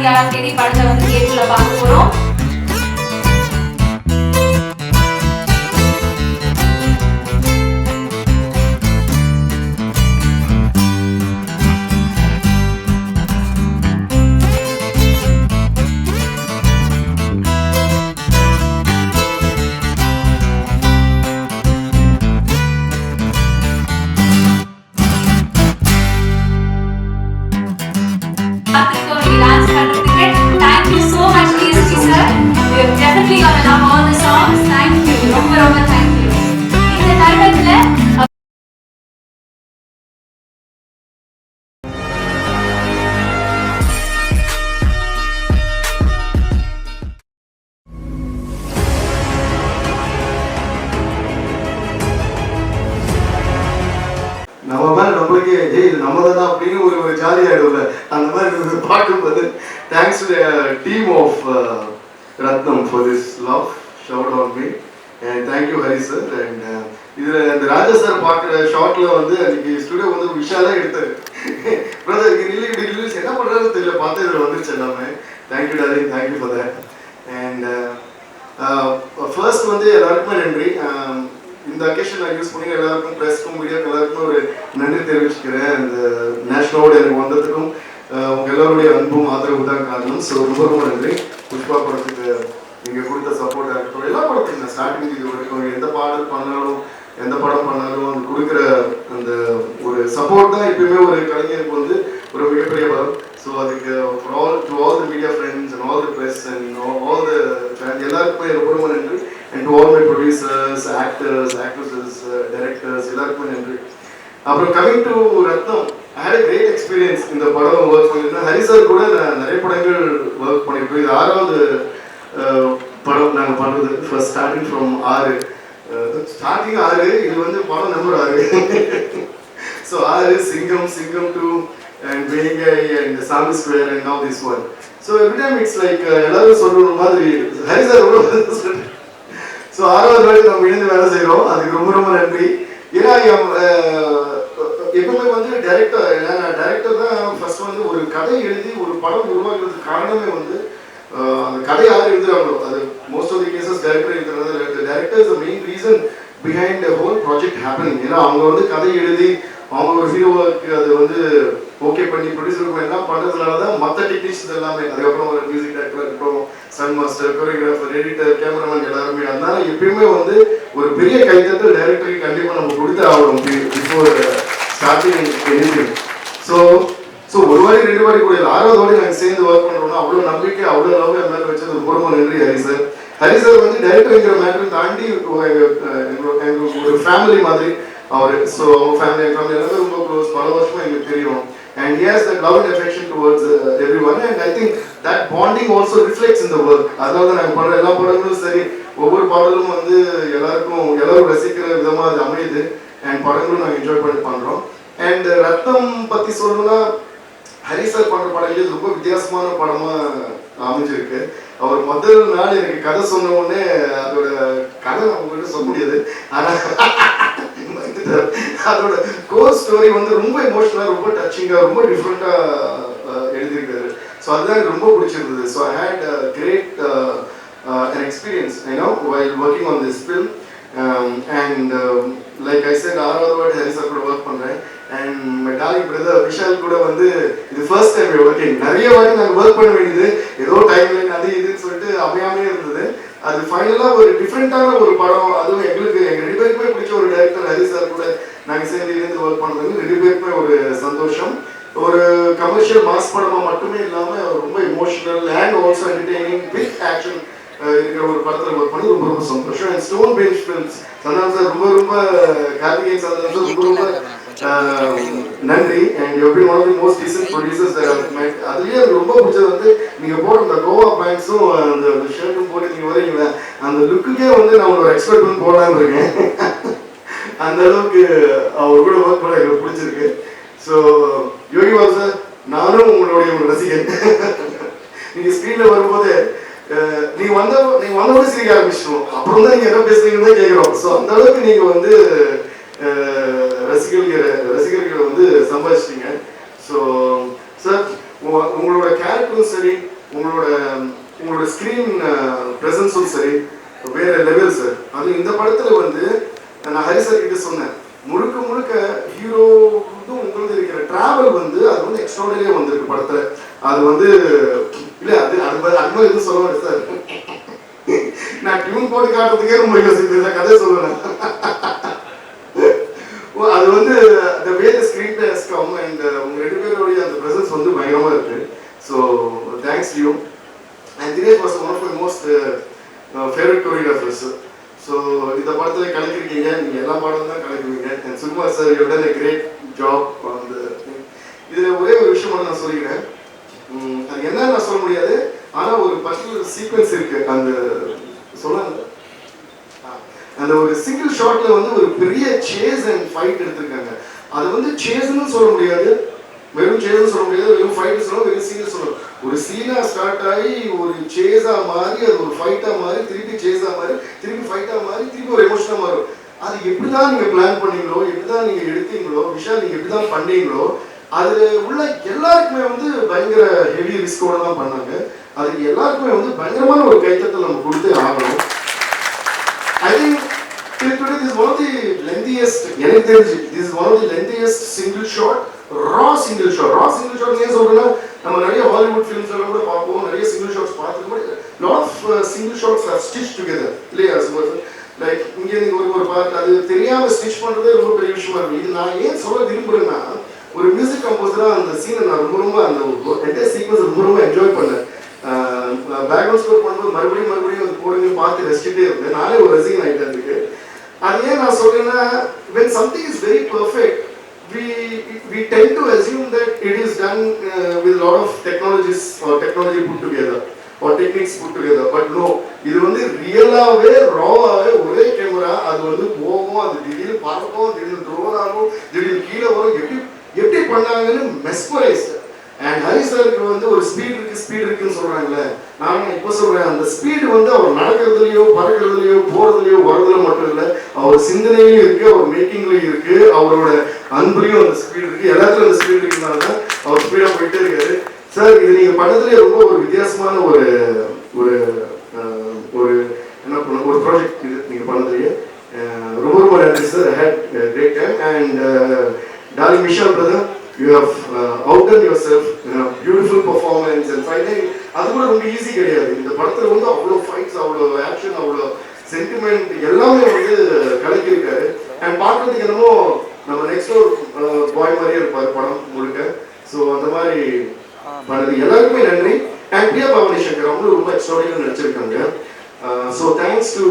யார் தேடி படத்தை வந்து தியேட்டர்ல பார்க்க போறோம். Thank you so much, DSP sir. We are definitely gonna love all the songs. Thank you. ரொம்ப thank you. இந்த தருணத்துல நம்ம மேல நம்மளுக்கே இது நம்ம தானே அப்படின்னு ஒரு ஜாலி ஆயிடும்ல, அந்த மாதிரி பார்க்கும்போது thanks to team of Ratnam for this love shout on me and thank you Hari sir. And இதில் இந்த ராஜா சார் பார்க்குற ஷார்ட்ல வந்து அன்னைக்கு ஸ்டுடியோ வந்து விஷாலாக எடுத்தாரு. பிரதர் இல்லை ரிலீஸ் என்ன பண்ணுறதுன்னு தெரியல, பார்த்து இதில் வந்துருச்சு எல்லாமே. Thank you darling, thank you for that. And first வந்து எல்லாருக்குமே நன்றி. இந்த அக்கேஷன் நான் யூஸ் பண்ணி எல்லாருக்கும் ப்ரெஸ்க்கும் மீடியாவுக்கு எல்லாருக்கும் ஒரு நன்றி தெரிவிச்சுக்கிறேன். இந்த நேஷனலோட எனக்கு வந்ததுக்கும் உங்க எல்லாருடைய அன்பும் ஆதரவு தான் காரணம். ஸோ ரொம்ப நன்றி. புஷ்பா படத்துக்கு நீங்கள் கொடுத்த சப்போர்ட்டாக இருக்கட்டும், எல்லா படத்துக்கும் ஸ்டார்டிங் இது வரைக்கும் எந்த பாடல் பண்ணாலும் எந்த படம் பண்ணாலும் அது கொடுக்குற அந்த ஒரு சப்போர்ட் தான் எப்பயுமே ஒரு கலைஞருக்கு வந்து ஒரு மிகப்பெரிய பலம். ஸோ அதுக்கு to all the media friends and all the press and all the fans எல்லாருக்குமே ரொம்ப நன்றி. And to all my producers, actors, actresses, directors, எல்லாருக்குமே நன்றி. அப்புறம் coming to Ratnam, I had a great experience இந்த படம் ஒர்க் பண்ணியிருந்தேன். ஹரி சார் கூட நான் நிறைய படங்கள் ஒர்க் பண்ணியிருக்கோம். இது 6வது படம் நாங்கள் பண்ணுறது. ஃபர்ஸ்ட் ஸ்டார்டிங் ஃப்ரம் 6 ஸ்டார்டிங் 6, இது வந்து படம் நம்பர் 6. ஸோ 6 சிங்கம் 2 and வேங்கை and சாமி square and now this one. So every time it's like எல்லாரும் சொல்ற மாதிரி ஹரி சார் ரொம்ப ஸோ 6வது வாட்டி நம்ம இணைந்து வேலை செய்கிறோம். அதுக்கு ரொம்ப நன்றி. ஏன்னா எப்பவுமே வந்து டைரக்டர் தான் ஃபர்ஸ்ட் வந்து ஒரு கதை எழுதி ஒரு படம் உருவாக்குறதுக்கு காரணமே வந்து அந்த கதை யார் எழுதுறாங்களோ அது most of the cases director எழுதுறது. Director is the main reason behind the whole project happening. ஏன்னா அவங்க வந்து கதை எழுதி அவங்க ஒரு ஹீரோவுக்கு அது வந்து ஓகே பண்ணி ப்ரொடியூசருக்கு எல்லாம் பண்ணுறதுனால தான் மற்ற டெக்னீஷியன்ஸ் எல்லாமே, அதுக்கப்புறம் ஒரு மியூசிக் டைரக்டராக இருக்கட்டும், சன் மாஸ்டர், கொரியோகிராஃபர், எடிட்டர், கேமராமேன் எல்லாருமே. அதனால எப்பயுமே வந்து ஒரு பெரிய கைத்தட்டல் டைரக்டருக்கு கண்டிப்பாக நம்ம கொடுத்து ஆகணும் பிஃபோர் ஸ்டார்டிங் எனிதிங். ஸோ ஒரு வாரி 2 வாரி கூட 6வது வாரி நாங்கள் சேர்ந்து ஒர்க் பண்ணுறோம்னா அவ்வளோ நம்பிக்கை அவ்வளோ லவ் என் மேலே வச்சது ரொம்ப நன்றி ஹரி சார். ஹரி சார் வந்து டைரக்டருங்கிற மேட்டரை தாண்டி எங்களுக்கு ஒரு ஃபேமிலி மாதிரி அவர். ஸோ அவங்க ஃபேமிலி எல்லாமே ரொம்ப க்ளோஸ், பல வருஷமாக எங்களுக்கு தெரியும். And he has that love and affection towards everyone, and I think that bonding also reflects in the work. அதனால தான் நாங்கள் பண்ணுற எல்லா படங்களும் சரி, ஒவ்வொரு பாடலும் வந்து எல்லாரும் ரசிக்கிற விதமாக அது அமையுது. அண்ட் படங்களும் நாங்கள் என்ஜாய் பண்ணி பண்ணுறோம். அண்ட் ரத்னம் பற்றி சொல்லணும்னா ஹரி சார் பண்ணுற படங்களே ரொம்ப வித்தியாசமான படமாக அமைஞ்சிருக்கு. அவர் முதல் நாள் எனக்கு கதை சொன்ன உடனே அதோட கதை அவங்ககிட்ட சொல்ல முடியாது, ஆனால் அதோட கோர் ஸ்டோரி வந்து ரொம்ப எமோஷனலா, ரொம்ப டச்சிங்கா, ரொம்ப டிஃப்ரெண்டா எழுதியிருக்காரு. ஸோ அதுதான் எனக்கு ரொம்ப பிடிச்சிருந்தது. So I had great an experience, you know, while working on this film. And like I said, 6வது வாட்டி ஹரி சார் கூட ஒர்க் பண்ணுறேன். And my darling brother Vishal கூட வந்து இது ஃபர்ஸ்ட் டைம் ஒர்க்கிங். நிறைய வாட்டி நாங்கள் ஒர்க் பண்ண வேண்டியது, ஏதோ டைம்லைன் அது இதுன்னு சொல்லிட்டு அமையாமே இருந்தது. அது ஃபைனலாக ஒரு டிஃப்ரெண்ட்டான ஒரு படம். அதுவும் எங்களுக்கு எங்கள் 2 பேருக்குமே பிடிச்ச ஒரு டைரக்டர் ஹரி சார் கூட நாங்கள் சேர்ந்து இருந்து ஒர்க் பண்ணுறது 2 பேருக்குமே ஒரு சந்தோஷம். ஒரு கமர்ஷியல் மாஸ் படமாக மட்டுமே இல்லாமல் ரொம்ப emotional and also entertaining with action இருக்கிற ஒரு படத்தில் ஒர்க் பண்ணி ரொம்ப சந்தோஷம். And stone bench films Santhanam sir ரொம்ப கார்த்திகேயன் சந்தானம் சார் ரொம்ப நன்றி. And you been one of the most decent producers that I have met. அதுலேயே எனக்கு ரொம்ப பிடிச்சது வந்து நீங்கள் போடுற அந்த கோவா பேண்ட்ஸும் அந்த ஷர்ட்டும் போட்டு நீங்கள் வரீங்களா, அந்த லுக்குக்கே வந்து நான் ஒரு எக்ஸ்பெக்ட் பண்ணி போடலான்னு இருக்கேன். அந்த அளவுக்கு அவர் கூட ஒர்க் பண்ண எனக்கு பிடிச்சிருக்கு. ஸோ யோகி பாபு சார், நானும் உங்களுடைய ஒரு ரசிகன். நீங்கள் ஸ்க்ரீனில் வரும்போது நீங்க வந்தோட சிரிக்க ஆரம்பிச்சிட்டோம். அப்புறம் தான் நீங்க என்ன பேசுறீங்கன்னு தான் கேட்கிறோம். ஸோ அந்த அளவுக்கு நீங்க வந்து ரசிகர்களை வந்து சம்பாதிச்சிட்டீங்க. ஸோ சார் உங்களோட கேரக்டரும் சரி, உங்களோட ஸ்க்ரீன் ப்ரெசன்ஸும் சரி வேற லெவல் சார். அது இந்த படத்தில் வந்து நான் ஹரி சார் கிட்ட சொன்னேன், முழுக்க முழுக்க ஹீரோ உங்களுக்கு இருக்கிற டிராவல் வந்து அது வந்து எக்ஸ்ட்ராடனரியாக வந்திருக்கு படத்தில். அது வந்து இல்லை அது மாதிரி எதுவும் சொல்ல மாட்டேன் சார். நான் டியூன் போட்டு காட்டுறதுக்கே ரொம்ப யோசிக்கிறேன், கதை சொல்லுவேன். அது வந்து the way the screen play has come and உங்க ரெண்டு பேருடைய அந்த presence வந்து பயங்கரமா இருக்கு. So thanks to you. And Dinesh was one of my most favorite choreographers. So இந்த படத்துல கலக்கிருக்கீங்க, நீங்க எல்லா பாடலும் தான் கலக்குவீங்க. And Sukumar sir, you have done a great job on the இதுல ஒரே ஒரு விஷயம் மட்டும் நான் சொல்லிக்கிறேன். அது என்ன நான் சொல்ல முடியாது, ஆனா ஒரு பர்டிகுலர் சீக்வன்ஸ் இருக்கு. அந்த சொன்னாங்க அந்த ஒரு சிங்கிள் ஷாட்ல வந்து ஒரு பெரிய சேஸ் அண்ட் ஃபைட் எடுத்திருக்காங்க. அது வந்து சேஸ்ன்னு சொல்ல முடியாது, வெறும் சேஸ்ன்னு சொல்ல முடியாது, வெறும் ஃபைட் சொல்லணும், வெறும் சீன் சொல்லணும். ஒரு சீனா ஸ்டார்ட் ஆகி ஒரு சேஸா மாறி, அது ஒரு ஃபைட்டா மாறி, திருப்பி சேஸா மாறி, திருப்பி ஃபைட்டா மாறி, திருப்பி ஒரு எமோஷனா மாறும். அது எப்படிதான் நீங்க பிளான் பண்ணீங்களோ, எப்படிதான் நீங்க எடுத்தீங்களோ, விஷயம் நீங்க எப்படிதான் பண்ணீங்களோ, அதுல உள்ள எல்லாருக்குமே வந்து பயங்கர ஹெவி ரிஸ்கோட தான் பண்ணாங்க. அதுக்கு எல்லாருக்குமே வந்து பயங்கரமான ஒரு கைத்தட்டல் நம்ம கொடுத்து ஆகணும். I think till today this is one of the lengthiest, this is one of the lengthiest single shot, raw single shot ஏன் சொல்றேன்னா, நம்ம நிறைய ஹாலிவுட் ஃபிலிம்ஸ் எல்லாம் கூட பார்ப்போம், நிறைய சிங்கிள் ஷாட்ஸ் பார்த்துருக்கோம். lot of single shots are stitched together இல்லையா? லைக் இங்கே நீங்க ஒரு பார்ட் அது தெரியாம ஸ்டிச் பண்றதே ரொம்ப பெரிய விஷயமா இருக்கு. இது நான் ஏன் சொல்ல விரும்புறேன்னா, ஒரு மியூசிக் கம்போசரா அந்த சீனை நான் ரொம்ப அந்த என்டையர் சீக்வன்ஸ் ரொம்ப என்ஜாய் பண்ணேன். பேக்ரவுண்ட் ஸ்கோர் பண்ணும்போது மறுபடியும் அது போடுங்க பார்த்து ரசிச்சுட்டே இருந்தேன். நானே ஒரு ரசிகன் ஆகிட்டேன் அதுக்கு. அது ஏன் நான் சொல்றேன்னா, when something is very perfect, we tend to assume that it is done with a lot of technology put together or techniques put together, but no, இது வந்து ரியலாவே ராவாவே ஒரே கேமரா, அது வந்து போகும், அது திடீர்னு பறக்கும், திடீர்னு ட்ரோன் ஆகும், திடீர்னு கீழே வரும், எப்படி பண்ணாங்கன்னு மெஸ்மரைஸ்ட். அண்ட் ஹரி சாருக்கு வந்து ஒரு ஸ்பீட் இருக்குன்னு சொல்றாங்களே, நான் இப்போ சொல்றேன், அந்த ஸ்பீடு வந்து அவர் நடக்கிறதுலையோ பறக்கிறதுலையோ போறதுலையோ வரதுல மட்டும் இல்லை, அவர் சிந்தனையிலும் இருக்கு, அவர் மேக்கிங்லயும் இருக்கு, அவரோட அன்புலையும் அந்த ஸ்பீடு இருக்கு, எல்லாத்துலயும் அந்த ஸ்பீடு இருக்கிறதுனால தான் அவர் ஸ்பீடா போயிட்டே இருக்காரு. சார், இது நீங்க பண்ணதுலேயே ரொம்ப ஒரு வித்தியாசமான ஒரு ஒரு ஒரு என்ன பண்ண ஒரு ப்ராஜெக்ட் இது நீங்க பண்ணதுலேயே ரொம்ப நன்றி sir. I had great time and darling Vishal brother, you have outdone yourself in a beautiful performance and fighting. அது கூட ரொம்ப ஈஸி கிடையாது. இந்த படத்துல வந்து அவ்வளோ ஃபைட்ஸ், அவ்வளோ ஆக்ஷன், அவ்வளோ சென்டிமெண்ட் எல்லாமே வந்து கலக்கியிருக்காரு. அண்ட் பார்க்கறதுக்கு என்னமோ நம்ம நெக்ஸ்ட் பாய் மாதிரியே இருப்பார் படம் முழுக்க. ஸோ அந்த மாதிரி பண்ணது எல்லாருக்குமே நன்றி. அண்ட் பிரியா பவானி சங்கர் அவங்களும் ரொம்ப எக்ஸ்ட்ராடினரியா நடிச்சிருக்காங்க. So thanks to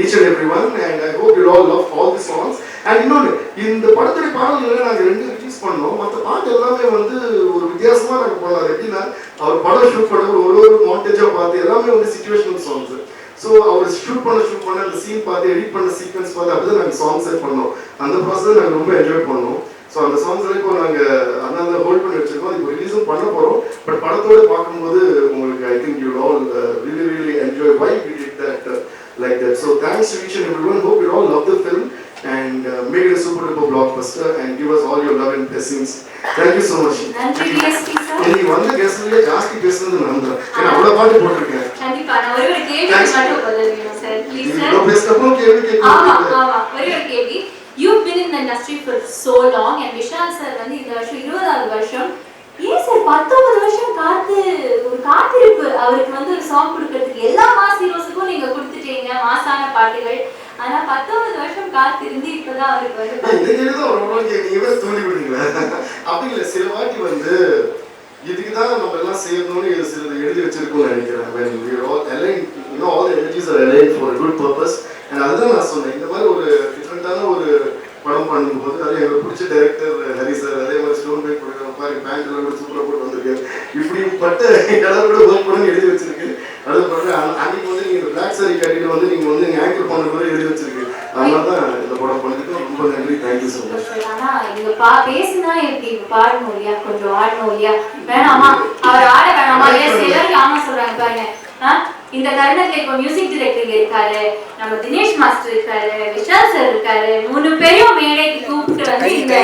each and everyone and I hope you all love all the songs. And இன்னொன்று, இந்த படத்துடைய பாடல்களை நாங்கள் 2 ரிலீஸ் பண்ணோம். மற்ற பாட்டு எல்லாமே வந்து ஒரு வித்தியாசமாக நாங்கள் பண்ணலாம். எப்படின்னா, அவர் படம் ஷூட் பண்ண ஒரு மாண்டேஜாக பார்த்து எல்லாமே வந்து சிச்சுவேஷனல் சாங்ஸ். ஸோ அவர் ஷூட் பண்ண அந்த சீன் பார்த்து, எடிட் பண்ண சீக்வன்ஸ் பார்த்து அப்படிதான் நாங்கள் சாங்ஸே பண்ணோம். அந்த ப்ராசஸ் நாங்கள் ரொம்ப என்ஜாய் பண்ணோம். ஸோ அந்த சாங்ஸ் இப்போ நாங்கள் அதனால ஹோல்ட் பண்ணி வச்சிருக்கோம். இப்போ ரிலீஸும் பண்ண போகிறோம். பட் படத்தோடு பார்க்கும்போது உங்களுக்கு I think you all really enjoy why we did that like that. So thanks to each and everyone. Hope you all love the film and make it a super duper blockbuster and give us all your love and blessings. Thank you so much. நன்றி DSP sir. நீ வந்த கெஸ்ட்லயே ஜாஸ்தி பேசுனது நம்புறேன். ஏன்னா அவ்வளவு பாட்டு போட்டுருக்கேன். கண்டிப்பா நான் ஒரு கேள்வி மட்டும் பதிலளிக்கணும் சார். Please sir. இவ்வளவு பேசணும் கேள்வி கேட்கணும். ஆமா ஒரு கேள்வி. You've been in the industry for so long and Vishal sir வந்து இந்த வருஷம் 20வது வருஷம். ஏன் சார் 19 வருஷம் காத்திருப்பு அவருக்கு வந்து ஒரு சாங் கொடுக்கிறதுக்கு எல்லா மாஸ் ஹீரோஸுக்கும் நீங்க கொடுத்துட்டீங்க மாசான பாட்டுகள். ஆனா 19 வருஷம் காத்திருந்து இப்பதான் அவருக்கு அப்படி இல்லை. சில வாட்டி வந்து இதுக்குதான் நம்ம எல்லாம் செய்யணும்னு சிலது எழுதி வச்சிருக்கோம்னு நினைக்கிறேன். all the energies are aligned for a good purpose. and அதுதான் நான் சொன்னேன். இந்த மாதிரி ஒரு டிஃப்ரெண்டான ஒரு படம் பண்ணும்போது அது எனக்கு பிடிச்ச டைரக்டர் ஹரி சார், அதே மாதிரி ஸ்டோன் பைக் கொடுக்குற மாதிரி பேண்ட் எல்லாம் கூட சூப்பராக போட்டு வந்திருக்காரு. இப்படிப்பட்ட எல்லாரும் கூட ஒர்க் பண்ணி எழுதி வச்சிருக்கு. அது பண்ணுற அன்னைக்கு வந்து நீங்கள் பிளாக் சாரி கட்டிட்டு வந்து நீங்கள் வந்து ஆங்கர் பண்ண கூட எழுதி வச்சிருக்கு. அதனால தான் இந்த படம் பண்ணிட்டு ரொம்ப நன்றி. Thank you so much. ஆனா இங்க பேசுனா எப்படி பாடணும் இல்லையா, கொஞ்சம் ஆடணும் இல்லையா, வேணாமா அவர் ஆட வேணாமா இல்லையா, சிலருக்கு ஆமா சொல்றாங்க பாருங்க. இந்த தருணத்துல இப்ப மியூசிக் டைரக்டர் இருக்காரு, நம்ம தினேஷ் மாஸ்டர் இருக்காரு, விஷால் சார் இருக்காரு, 3 பேரையும் மேடைக்கு கூப்பிட்டு வந்து இந்த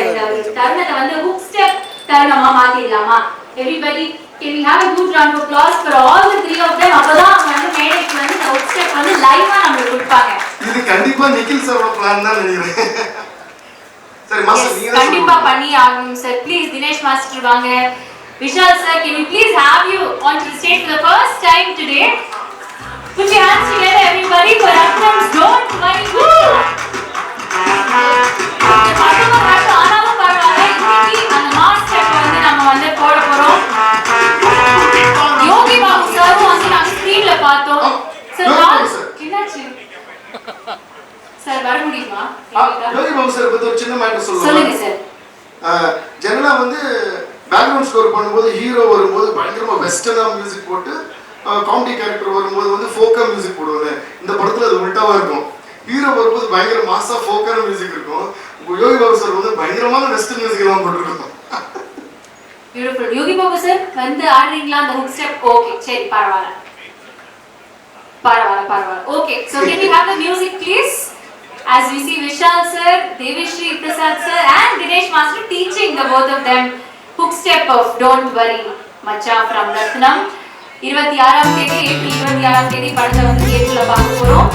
தருணத்தை வந்து ஹுக் ஸ்டெப் தருணமா மாத்திடலாமா? Everybody, can we have a good round of applause for all the three of them? அப்பதான் அவங்க வந்து மேடைக்கு வந்து இந்த hook step வந்து லைவா நமக்கு கொடுப்பாங்க. இது கண்டிப்பா நிக்கில் சாரோட பிளான் தான் நினைக்கிறேன். சரி மாஸ்டர் நீங்க கண்டிப்பா பண்ணி ஆகணும் சார். ப்ளீஸ் தினேஷ் மாஸ்டர் வாங்க. Vishal sir, can we please have you onto the stage for the first time today? Put your hands together everybody for Ratnam's Don't Worry. ஆனாலும் பரவாயில்ல, இன்னைக்கு அந்த மாஸ் ஸ்டெப் வந்து நம்ம வந்து போட போறோம். யோகி பாபு சாரும் வந்து நாங்க ஸ்கிரீன்ல பார்த்தோம். சார் என்னாச்சு சார், வர முடியுமா? யோகி பாபு சார் பத்தி ஒரு சின்ன மேட்டர் சொல்லுங்க சார். ஜெனரலா வந்து பேக்ரவுண்ட் ஸ்கோர் பண்ணும்போது ஹீரோ வரும்போது பயங்கரமா வெஸ்டர்னா மியூசிக் போட்டு காமெடி கேரக்டர் வரும்போது வந்து ஃபோக்கா மியூசிக் போடுவாங்க. இந்த படத்துல அது உல்டாவா இருக்கும். ஹீரோ வரும்போது பயங்கர மாசா ஃபோக்கான மியூசிக் இருக்கும். யோகி பாபு சார் வந்து பயங்கரமான வெஸ்டர்ன் மியூசிக் எல்லாம் போட்டுருக்கோம். பியூட்டிஃபுல். யோகி பாபு சார் வந்து ஆடுறீங்களா அந்த ஹுக் ஸ்டெப்? ஓகே, சரி, பரவாயில்ல. Okay, so can we have the music please? As we see Vishal sir, Deveshri Prasad sir and Dinesh master teaching the both of them hook step of Don't Worry Macha from Ratnam. 26 தேதி April 26 தேதி படத்தை வந்து தியேட்டர்ல பார்க்க போறோம்.